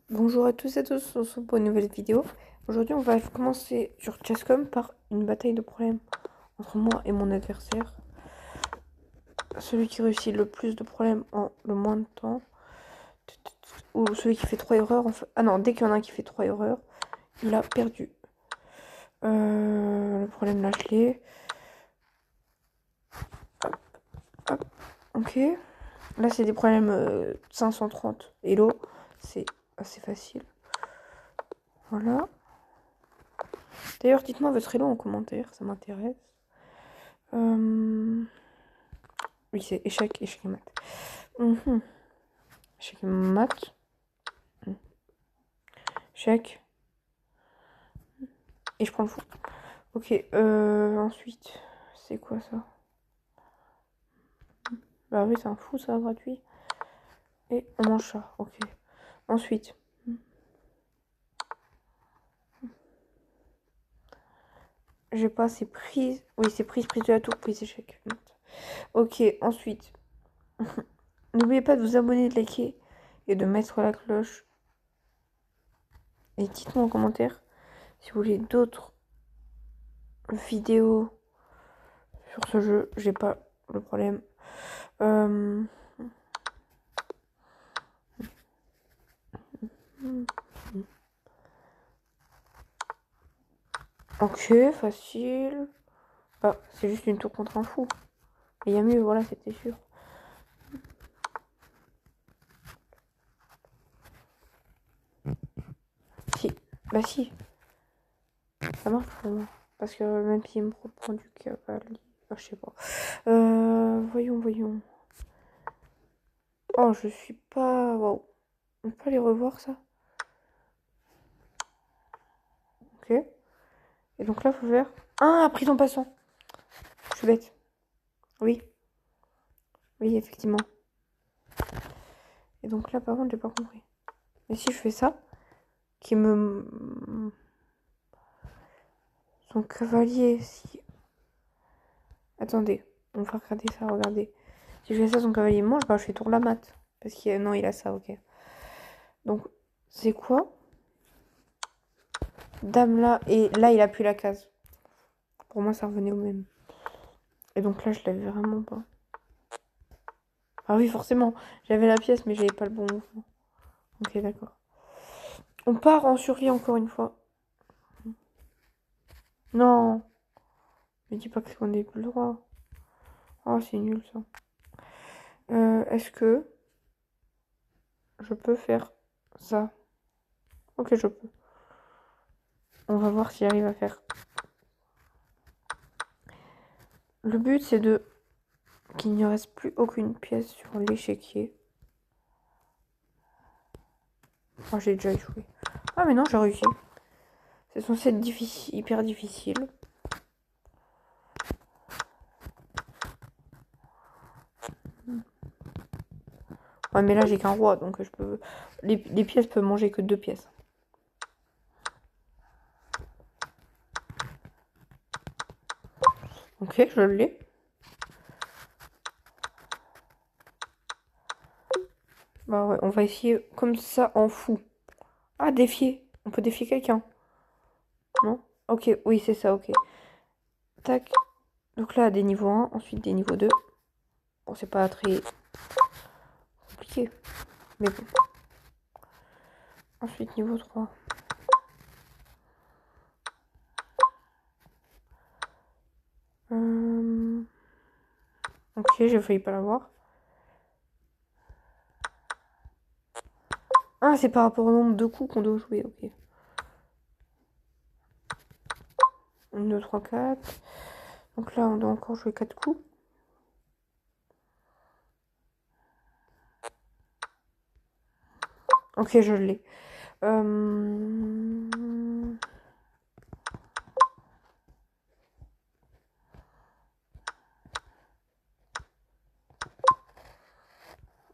Bonjour à tous et à tous, on se retrouve pour une nouvelle vidéo. Aujourd'hui, on va commencer sur Chess.com par une bataille de problèmes entre moi et mon adversaire. Celui qui réussit le plus de problèmes en le moins de temps. Ou celui qui fait 3 erreurs. Ah non, dès qu'il y en a un qui fait 3 erreurs, il a perdu. Le problème là, je l'ai. Hop, ok. Là, c'est des problèmes 530. Hello, c'est assez facile. Voilà. D'ailleurs, dites-moi votre Hello en commentaire, ça m'intéresse. Oui, c'est échec et mat. Échec et mat. Échec. Et je prends le fou. Ok, ensuite, c'est quoi ça? Bah oui, c'est un fou, ça, gratuit. Et on mange ça, ok. Ensuite. J'ai pas, c'est prise. Oui, c'est prise de la tour, prise, échec. Ok, ensuite. N'oubliez pas de vous abonner, de liker et de mettre la cloche. Et dites-moi en commentaire si vous voulez d'autres vidéos sur ce jeu. J'ai pas le problème. Ok, facile. Ah, c'est juste une tour contre un fou. Il y a mieux, voilà, c'était sûr. Si, bah si. Ça marche pour moi. Parce que même s'il me reprend du cavalier. Ah, je sais pas. Voyons. Oh, je suis pas. Waouh. On peut pas les revoir ça. Ok. Et donc là, faut faire. Ah, prise en passant. Je suis bête. Oui. Oui, effectivement. Et donc là, par contre, j'ai pas compris. Mais si je fais ça, qui me. Son cavalier, si. Attendez, on va regarder ça, regardez. Si je fais ça, son cavalier mange, bah je fais tour la mat. Parce qu'il non, il a ça, ok. Donc, c'est quoi? Dame là, et là, il a plus la case. Pour moi, ça revenait au même. Et donc là, je l'avais vraiment pas. Ah oui, forcément, j'avais la pièce, mais j'avais pas le bon mouvement. Ok, d'accord. On part en survie encore une fois. Non. Mais dis pas qu'on n'est plus le droit. Oh, c'est nul ça. Est-ce que je peux faire ça? Ok, je peux. On va voir s'il arrive à faire. Le but, c'est de qu'il ne reste plus aucune pièce sur l'échiquier. Oh, j'ai déjà échoué. Ah, mais non, j'ai réussi. C'est censé être difficile, hyper difficile. Ouais, mais là, j'ai qu'un roi, donc je peux... Les pièces peuvent manger que 2 pièces. Ok, je l'ai. Bah ouais, on va essayer comme ça en fou. Ah, défier. On peut défier quelqu'un. Non? Ok, oui, c'est ça, ok. Tac. Donc là, des niveaux 1, ensuite des niveaux 2. Bon, c'est pas très compliqué. Mais bon. Ensuite, niveau 3. Ok, j'ai failli pas l'avoir. Ah, c'est par rapport au nombre de coups qu'on doit jouer, ok. 1, 2, 3, 4. Donc là, on doit encore jouer 4 coups. Ok, je l'ai.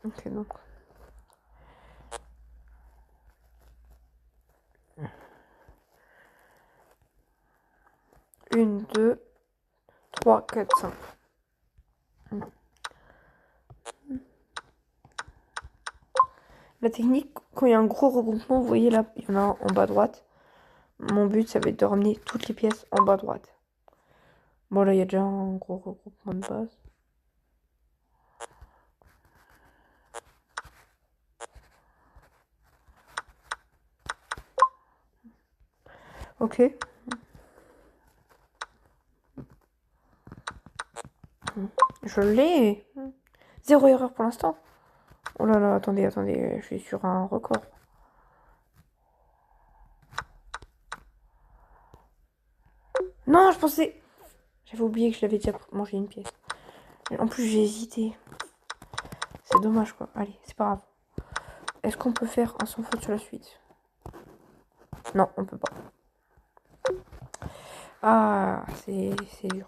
Ok, donc. 1, 2, 3, 4, 5. La technique, quand il y a un gros regroupement, vous voyez là, il y en a un en bas à droite. Mon but, ça va être de ramener toutes les pièces en bas à droite. Bon, là, il y a déjà un gros regroupement de base. Ok. Je l'ai. 0 erreur pour l'instant. Oh là là, attendez, je suis sur un record. Non, je pensais... J'avais oublié que je l'avais déjà mangé une pièce. En plus, j'ai hésité. C'est dommage, quoi. Allez, c'est pas grave. Est-ce qu'on peut faire un sans faute sur la suite? Non, on peut pas. Ah, c'est dur.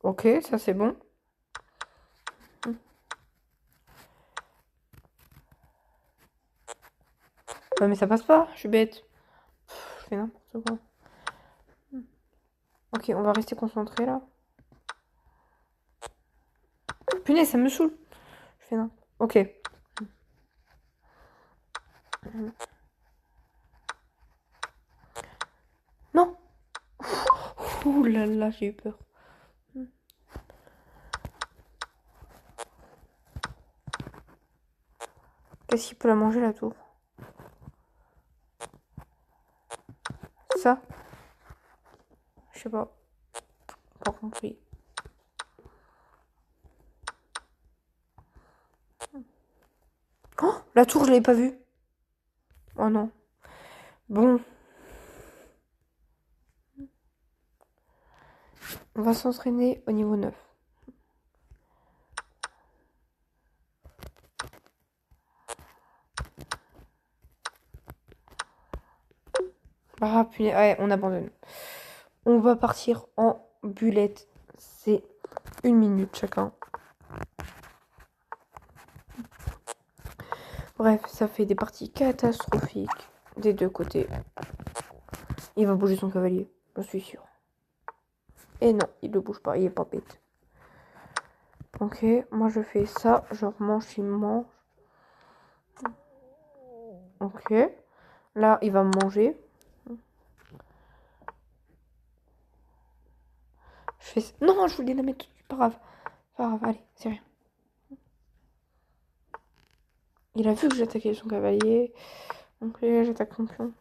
Ok, ça c'est bon. Mais ça passe pas, je suis bête. Je fais n'importe quoi. Ok, on va rester concentré là. Punaise, ça me saoule. Je fais n'importe quoi. Ok. Non. Ouh là là, j'ai eu peur. Qu'est-ce qu'il peut la manger la tour? Ça? Je sais pas. Pas compris. Oh, la tour, je l'avais pas vue. Oh non. Bon. On va s'entraîner au niveau 9. Ah punaise, ouais, on abandonne. On va partir en bullette. C'est 1 minute chacun. Bref, ça fait des parties catastrophiques des deux côtés. Il va bouger son cavalier, j'en suis sûre. Et non, il ne bouge pas, il est pas bête. Ok, moi je fais ça, je remange, il mange. Ok, là il va me manger. Je fais ça. Non, je voulais la mettre, pas grave. Pas grave, allez, c'est rien. Il a vu que j'attaquais son cavalier. Ok, j'attaque son pion.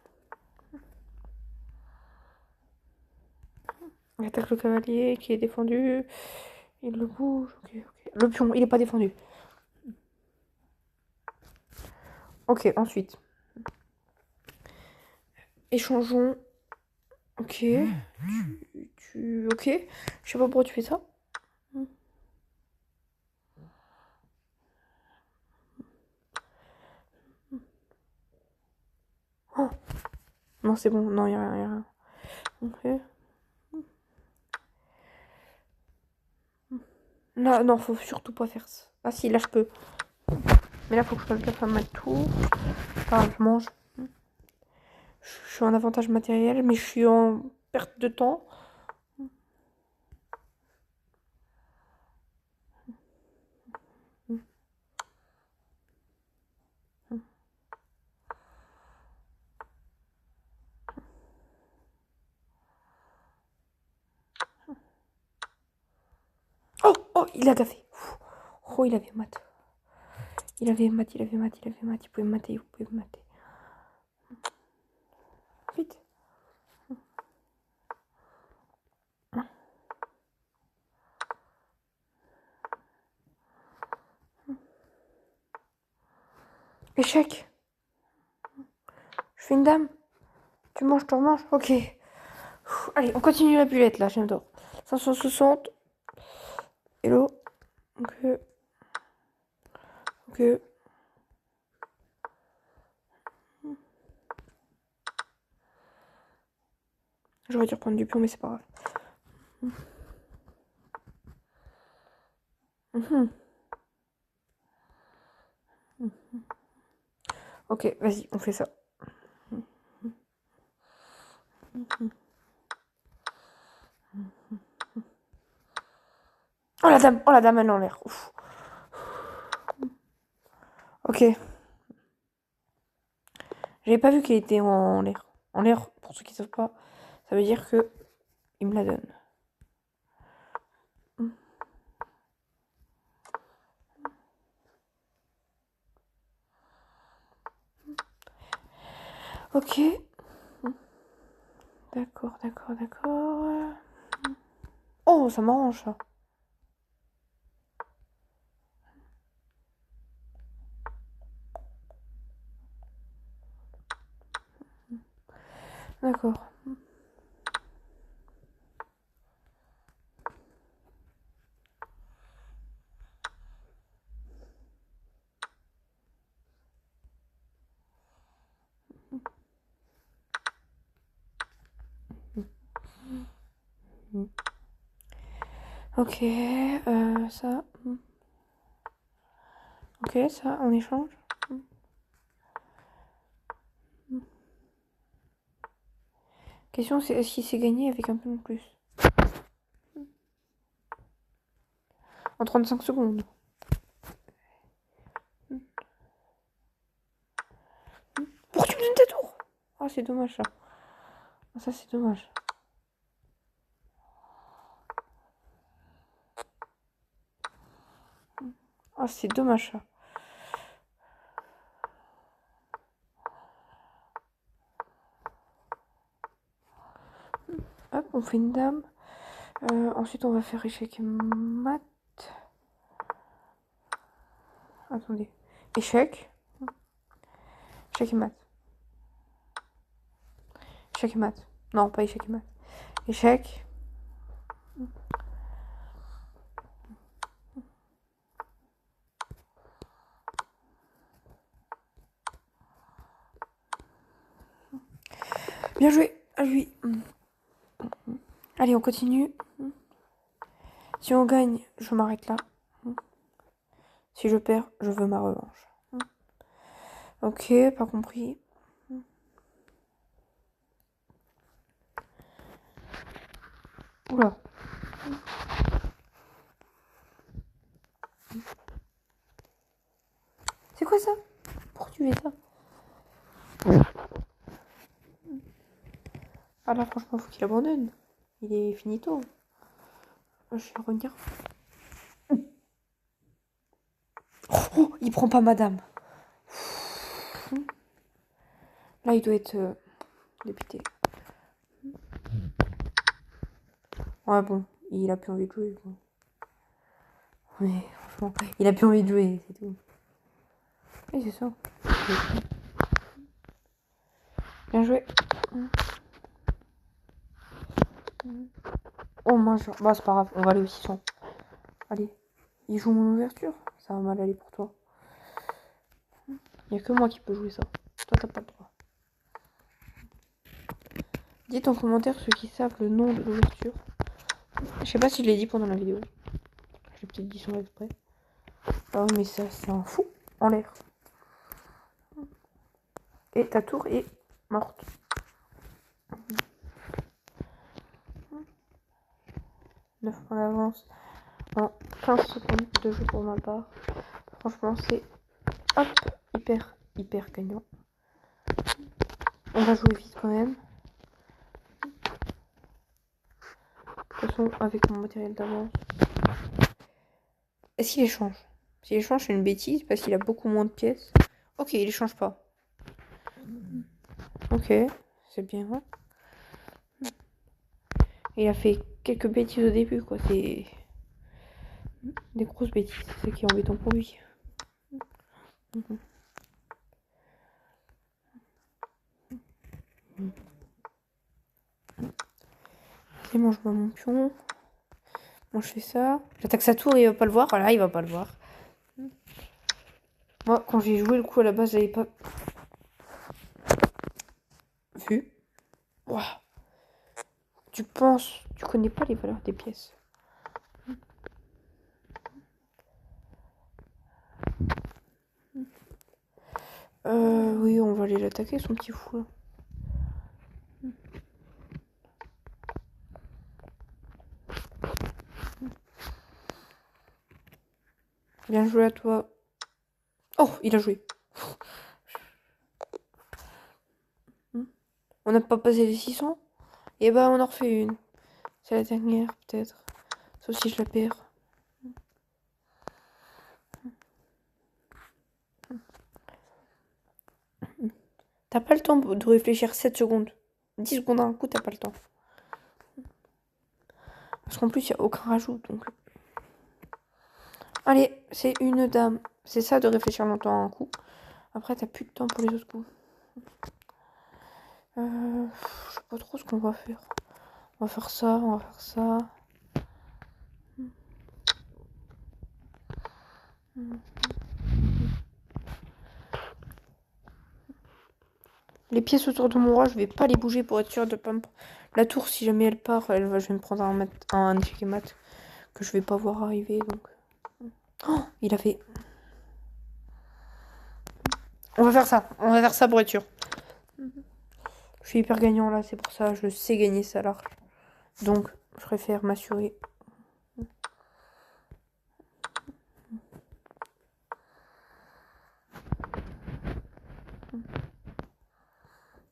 Il attaque le cavalier qui est défendu. Il le bouge. Ok, ok. Le pion, il est pas défendu. Ok, ensuite. Échangeons. Ok. Ok. Je sais pas pourquoi tu fais ça. Oh. Non, c'est bon. Non, y'a rien. Ok. Là, non, faut surtout pas faire ça. Ah si, là je peux. Mais là, faut que je fasse gaffe à ma tour. Enfin, je mange. Je suis en avantage matériel, mais je suis en perte de temps. Oh, oh, il a gaffé. Oh, il avait mat. Il avait mat. Il pouvait me mater, Vite. Échec. Je fais une dame. Tu manges, tu remanges. Ok. Allez, on continue la bulette là, j'adore. 560. Hello. Ok. Ok. J'aurais dû reprendre du pion, mais c'est pas grave. Ok, vas-y, on fait ça. Oh la dame, elle est en l'air. Ouf. Ok. J'avais pas vu qu'elle était en l'air. En l'air, pour ceux qui savent pas, ça veut dire que il me la donne. Ok. D'accord, d'accord, d'accord. Oh, ça m'arrange ça. D'accord. Ok, ça. Ok, ça, on échange. Question, c'est est-ce qu'il s'est gagné avec un peu de plus? En 35 secondes. Pourquoi tu me donnes ta tour? Ah, c'est dommage ça. Ah, ça, c'est dommage. Ah, c'est dommage ça. Hop, on fait une dame. Ensuite, on va faire échec mat. Attendez. Échec. Échec et mat. Échec et mat. Non, pas échec et mat. Échec. Bien joué à lui. Allez, on continue. Si on gagne, je m'arrête là. Si je perds, je veux ma revanche. Ok, pas compris. Oula. C'est quoi ça? Pourquoi tu fais ça? Ah là, franchement, faut qu'il abandonne. Il est finito. Je vais revenir. Oh, il prend pas madame. Là, il doit être député. Ouais, bon, il a plus envie de jouer. Bon. Mais franchement, il a plus envie de jouer, c'est tout. Oui, c'est ça. Bien joué. Oh mince, bah c'est pas grave, on va aller au 600. Allez, il joue mon ouverture. Ça va mal aller pour toi. Il n'y a que moi qui peux jouer ça. Toi, t'as pas le droit. Dites en commentaire ceux qui savent le nom de l'ouverture. Je sais pas si je l'ai dit pendant la vidéo. Je l'ai peut-être dit sans exprès. Ah mais ça, c'est un fou en l'air. Et ta tour est morte. 9 points d'avance en 15 secondes de jeu pour ma part. Franchement, c'est hop, hyper gagnant. On va jouer vite quand même. De toute façon, avec mon matériel d'avance. Est-ce qu'il échange? S'il échange, c'est une bêtise parce qu'il a beaucoup moins de pièces. Ok, il échange pas. Ok, c'est bien. Il a fait quelques bêtises au début, quoi. C'est des grosses bêtises. C'est ce qui est embêtant pour lui. Il mange pas mon pion. Moi, je fais ça. J'attaque sa tour, il va pas le voir. Voilà, il va pas le voir. Moi, quand j'ai joué le coup à la base, j'avais pas vu. Wow. Tu penses, tu connais pas les valeurs des pièces. Oui, on va aller l'attaquer, son petit fou là. Bien joué à toi. Oh, il a joué. On n'a pas passé les 600. Et bah, on en refait une. C'est la dernière, peut-être. Sauf si je la perds. T'as pas le temps de réfléchir 7 secondes. 10 secondes d'un coup, t'as pas le temps. Parce qu'en plus, il n'y a aucun rajout. Donc... Allez, c'est une dame. C'est ça de réfléchir longtemps à un coup. Après, t'as plus de temps pour les autres coups. Je sais pas trop ce qu'on va faire. On va faire ça, on va faire ça. Les pièces autour de mon roi, je vais pas les bouger pour être sûr de pas me... La tour, si jamais elle part, je vais me prendre un échec et mat que je vais pas voir arriver. Donc... Oh, il a fait... On va faire ça. On va faire ça pour être sûr. Je suis hyper gagnant là, c'est pour ça. Je sais gagner ça large. Donc, je préfère m'assurer.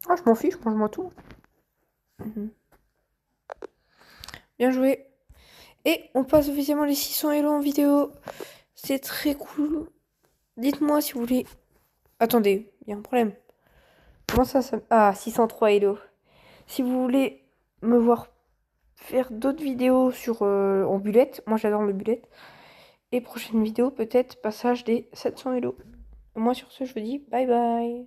Ah, je m'en fiche, mange-moi tout. Bien joué. Et on passe officiellement les 600 Hello en vidéo. C'est très cool. Dites-moi si vous voulez... Attendez, il y a un problème. Comment ça... Ah, 603 Hello. Si vous voulez me voir faire d'autres vidéos sur en bullet, moi j'adore le bullet. Et prochaine vidéo, peut-être passage des 700 Hello. Moi sur ce, je vous dis bye bye.